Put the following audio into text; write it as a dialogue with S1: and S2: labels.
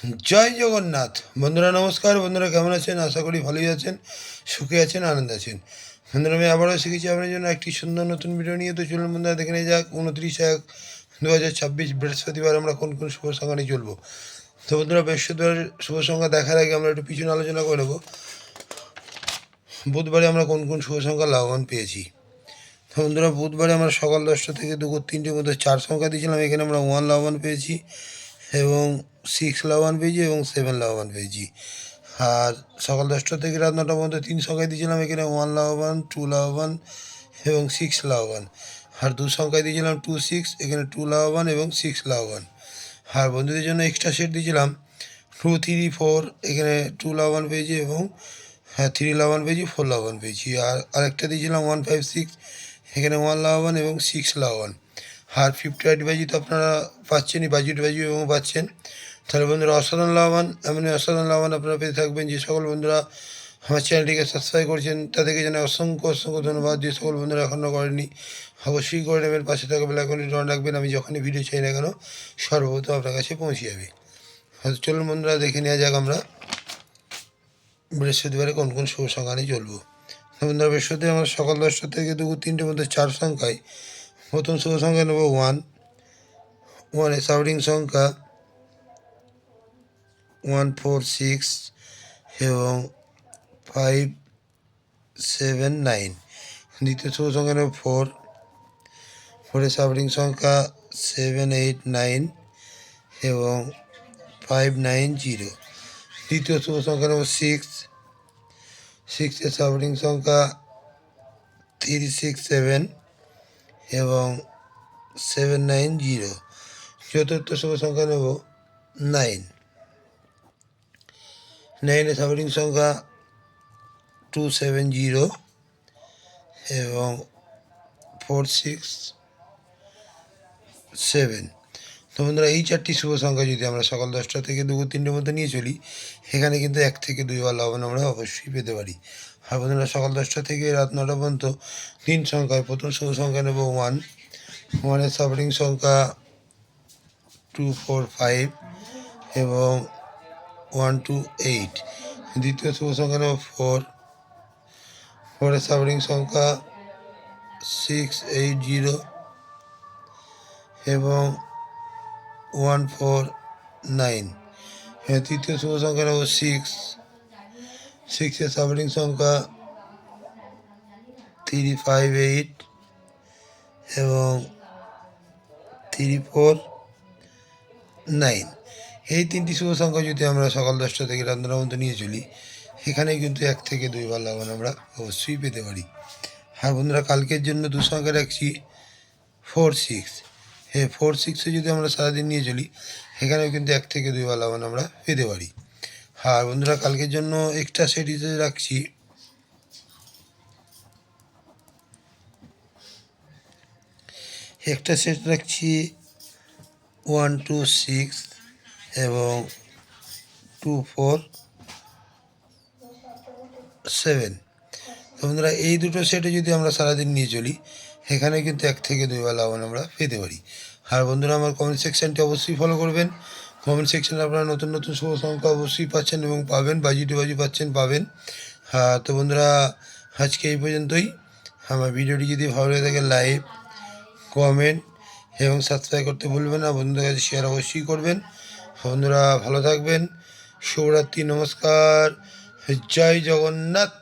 S1: জয় জগন্নাথ। বন্ধুরা নমস্কার। বন্ধুরা কেমন আছেন? আশা করি ভালোই আছেন, সুখে আছেন, আনন্দে আছেন। বন্ধুরা আমি আবারও শিখেছি আপনার জন্য একটি সুন্দর নতুন ভিডিও নিয়ে। তো চলুন বন্ধুরা দেখে নিয়ে যাক 29/1/2026 বৃহস্পতিবার আমরা কোন কোন শুভ সংখ্যা নিয়ে চলবো। তো বন্ধুরা বৃহস্পতিবার শুভ সংখ্যা দেখার আগে আমরা একটু পিছনে আলোচনা করে নেবো বুধবারে আমরা কোন কোন শুভ সংখ্যা লাভবান পেয়েছি। তো বন্ধুরা বুধবারে আমরা সকাল 10টা থেকে দুপুর 3টের মধ্যে 4 সংখ্যা দিয়েছিলাম। এখানে আমরা 1 লাভবান পেয়েছি এবং 6 লাভবান পেয়েছি এবং 7 লাভবান পেয়েছি। আর সকাল 10টা থেকে রাত 9টার মধ্যে 3 সংখ্যায় দিয়েছিলাম। এখানে 1 লাভবান, 2 লাভবান এবং 6 লাভবান। আর 2 সংখ্যায় দিয়েছিলাম 2 6, এখানে 2 লাভবান এবং 6 লাভবান। আর বন্ধুদের জন্য এক্সট্রা সেট দিয়েছিলাম 2 3 4, এখানে 2 লাভবান পেয়েছি এবং 3 লাভবান পেয়েছি, 4 লাভবান পেয়েছি। আর আরেকটা দিয়েছিলাম 1 5 6, এখানে 1 লাভবান এবং 6 লাভবান। আর 50 বাজি তো আপনারা পাচ্ছেনই, বাজিট বাজি এবং পাচ্ছেন। তাহলে বন্ধুরা অসাধারণ লাভবান, এমনই অসাধারণ লাভবান আপনারা পেয়ে থাকবেন। যে সকল বন্ধুরা আমার চ্যানেলটিকে সাবস্ক্রাইব করেছেন তাদেরকে জানাই অসংখ্য অসংখ্য ধন্যবাদ। যে সকল বন্ধুরা এখনও করেনি অবশ্যই করে নেবেন, পাশে থাকা বেল আইকনটি অন রাখবেন। আমি যখনই ভিডিও চাই না কেন সর্বপ্রথম আপনার কাছে পৌঁছে যাবে। হয়তো চলুন বন্ধুরা দেখে নেওয়া যাক আমরা বৃহস্পতিবারে কোন কোন শুভ সংখ্যা নিয়ে চলবো। বন্ধুরা বৃহস্পতিবার আমরা সকাল 10টা থেকে দুপুর 3টের মধ্যে 4 সংখ্যায় প্রথম শুভ সংখ্যা নেব 1। 1 সাউরিং সংখ্যা 1 4 6 এবং 5 7 9। দ্বিতীয় শুভ সংখ্যা নেব 4। 4 সাউরিং সংখ্যা 7 8 9 এবং 5 9 0। তৃতীয় শুভ সংখ্যা নেব 6। 6 সাউরিং সংখ্যা 3 6 7 এবং 7 9 0। চতুর্থ শুভ সংখ্যা নেব 9। 9 সাউরিং সংখ্যা 2 7 0 এবং 4 6 7। তো বন্ধুরা এই 4টি শুভ সংখ্যা যদি আমরা সকাল 10টা থেকে দুপুর 3টের মধ্যে নিয়ে চলি, এখানে কিন্তু 1 থেকে 2 বার লাভবান আমরা অবশ্যই পেতে পারি। আর বন্ধুরা সকাল 10টা থেকে রাত 9টা পর্যন্ত 3 সংখ্যায় প্রথম শুভ সংখ্যা নেব 1। 1 সাউরিং সংখ্যা 2 4 5 এবং 1 2 8। দ্বিতীয় শুভ সংখ্যা নেব 4। 4 সাউরিং সংখ্যা 6 8 0 এবং 1 4 9। তৃতীয় শুভ সংখ্যা নেব 6। 6 সাউরিং সংখ্যা 3 5 8 এবং 3 4 9। এই 3টি শুভ সংখ্যা যদি আমরা সকাল 10টা থেকে রাত 9টার মধ্যে নিয়ে চলি, এখানে কিন্তু 1 থেকে 2 বার লাভবান আমরা অবশ্যই পেতে পারি। আর বন্ধুরা কালকের জন্য 2 সংখ্যা রাখছি 4 6। 4 6 যদি আমরা সারাদিন নিয়ে চলি, এখানেও কিন্তু 1 থেকে 2 বার লাভবান আমরা পেতে পারি। আর বন্ধুরা কালকের জন্য এক্সট্রা সেট হিসেবে রাখছি একটা সেট রাখছি 1 2 6 এবং 2 4 7। তো বন্ধুরা এই দুটো সেটে যদি আমরা সারাদিন নিয়ে চলি, এখানে কিন্তু 1 থেকে 2 বার লাভবান আমরা পেতে পারি। আর বন্ধুরা আমার কমেন্ট সেকশানটি অবশ্যই ফলো করবেন। কমেন্ট সেকশানে আপনারা নতুন নতুন শুভ সংখ্যা অবশ্যই পাচ্ছেন এবং পাবেন, বাজি বাজি পাচ্ছেন, পাবেন। তো বন্ধুরা আজকে এই পর্যন্তই। আমার ভিডিওটি যদি ভালো লাগে থাকে লাইক, কমেন্ট এবং সাবস্ক্রাইব করতে ভুলবেন না। বন্ধুদের কাছে শেয়ার অবশ্যই করবেন। বন্ধুরা ভালো থাকবেন। শুভরাত্রি, নমস্কার, জয় জগন্নাথ।